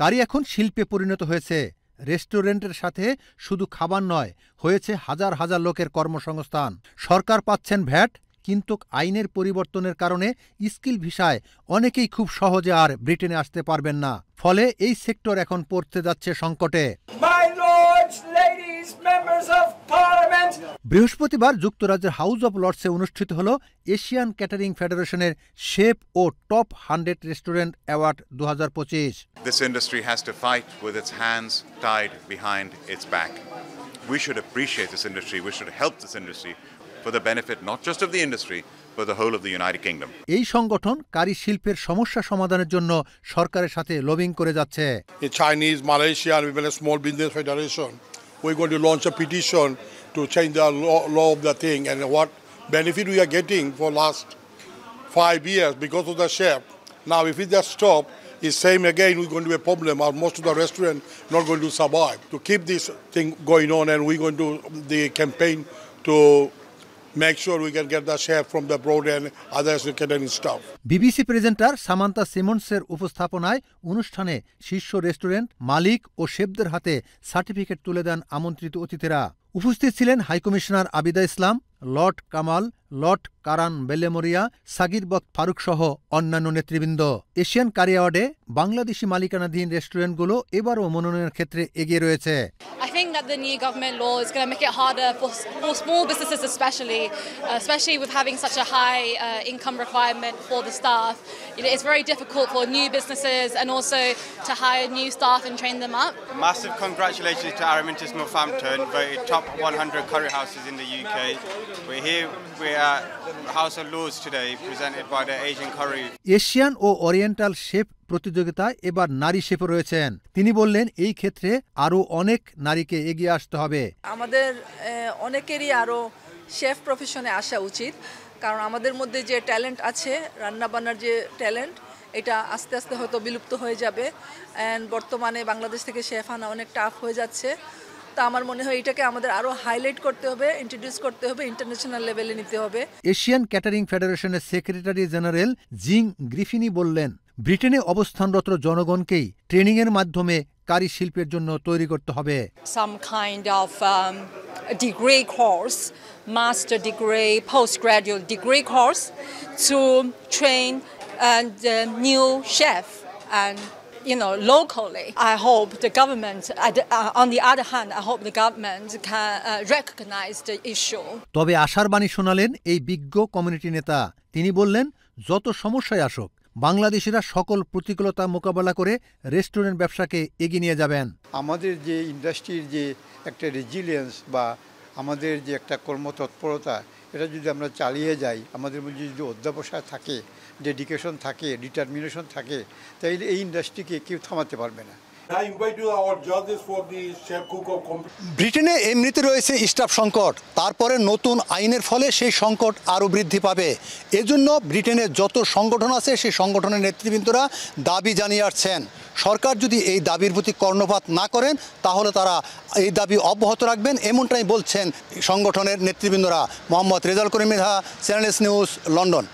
কারি এখন শিল্পে পরিণত হয়েছে। রেস্টুরেন্টের সাথে শুধু খাবার নয়, হয়েছে হাজার হাজার লোকের কর্মসংস্থান। সরকার পাচ্ছেন ভ্যাট, কিন্তু আইনের পরিবর্তনের কারণে স্কিল ভিসায় অনেকেই খুব সহজে আর ব্রিটেনে আসতে পারবেন না। ফলে এই সেক্টর এখন পড়তে যাচ্ছে সংকটে। বৃহস্পতিবার যুক্তরাজ্যের হাউস অব লর্ডসে অনুষ্ঠিত হল এশিয়ান ক্যাটারিং ফেডারেশনের শেফ ও top 100 restaurant award 2025। This industry has to fight with its hands tied behind its back. We should appreciate this industry. We should help this industry for the benefit not just of the industry but the whole of the United Kingdom. এই সংগঠন কারি শিল্পের সমস্যা সমাধানের জন্য সরকারের সাথে lobbying করে যাচ্ছে। In Chinese, Malaysian, we have a small business federation. We're going to launch a petition to change the law of the thing and what benefit we are getting for last 5 years because of the chef. Now, if we just stop, it's same again, we're going to be a problem. Or most of the restaurant not going to survive. To keep this thing going on, and we're going to the campaign to make sure we can get the chef from the abroad and other catering staff. BBC presenter Samantha সিমন্সের উপস্থাপনায় অনুষ্ঠানে শীর্ষ restaurant মালিক ও শেফদের হাতে certificate তুলে দেন আমন্ত্রিত অতিথিরা। উপস্থিত ছিলেন হাইকমিশনার আবিদা ইসলাম, লর্ড কামাল, লর্ড কারান বেলেমরিয়া, সাগির বক্ত ফারুক সহ অন্যান্য নেতৃবৃন্দ। এশিয়ান কারি অ্যাওয়ার্ডে বাংলাদেশি মালিকানাধীন রেস্টুরেন্টগুলো এবারও মনোনয়নের ক্ষেত্রে এগিয়ে রয়েছে। I think that the new government law is going to make it harder for small businesses especially with having such a high income requirement for the staff. It's very difficult for new businesses and also to hire new staff and train them up. Massive congratulations to Aramintis Northampton, voted top 100 curry houses in the UK. We're at House of Lords today, presented by the Asian Curry. Asian ও oriental chef প্রতিযোগিতায় এবার নারী শেফও রয়েছেন। তিনি বললেন, এই ক্ষেত্রে আরও অনেক নারীকে এগিয়ে আসতে হবে। আমাদের অনেকেরই আরও শেফ প্রফেশনে আসা উচিত, কারণ আমাদের মধ্যে যে ট্যালেন্ট আছে, রান্নাবান্নার যে ট্যালেন্ট, এটা আস্তে আস্তে হয়তো বিলুপ্ত হয়ে যাবে। অ্যান্ড বর্তমানে বাংলাদেশ থেকে শেফ আনা অনেক টাফ হয়ে যাচ্ছে। তা আমার মনে হয় এটাকে আমাদের আরও হাইলাইট করতে হবে, ইন্ট্রোডিউস করতে হবে, ইন্টারন্যাশনাল লেভেলে নিতে হবে। এশিয়ান ক্যাটারিং ফেডারেশনের সেক্রেটারি জেনারেল জিং গ্রিফিনি বললেন, ব্রিটেনে অবস্থানরত জনগণকেই ট্রেনিংয়ের মাধ্যমে কারি শিল্পের জন্য তৈরি করতে হবে। Some kind of degree course, master degree, postgraduate degree course to train new chef and locally. I hope the government, on the other hand, I hope the government can recognize the issue. তবে আশার বাণী শোনালেন এই বিজ্ঞ community নেতা। তিনি বললেন, যত সমস্যায় আসুক, বাংলাদেশিরা সকল প্রতিকূলতা মোকাবেলা করে রেস্টুরেন্ট ব্যবসাকে এগিয়ে নিয়ে যাবেন। আমাদের যে ইন্ডাস্ট্রির যে একটা রেজিলিয়েন্স বা আমাদের যে একটা কর্মতৎপরতা, এটা যদি আমরা চালিয়ে যাই, আমাদের মধ্যে যদি অধ্যাবসায় থাকে, ডেডিকেশন থাকে, ডিটারমিনেশন থাকে, তাইলে এই ইন্ডাস্ট্রিকে কেউ থামাতে পারবে না। ব্রিটেনে এমনিতে রয়েছে স্টাফ সংকট, তারপরে নতুন আইনের ফলে সেই সংকট আরও বৃদ্ধি পাবে। এজন্য ব্রিটেনের যত সংগঠন আছে সেই সংগঠনের নেতৃবৃন্দরা দাবি জানিয়ে আসছেন। সরকার যদি এই দাবির প্রতি কর্ণপাত না করেন, তাহলে তারা এই দাবি অব্যাহত রাখবেন, এমনটাই বলছেন সংগঠনের নেতৃবৃন্দরা। Mohammad Rezaul Karim Mridha, channel S news, London.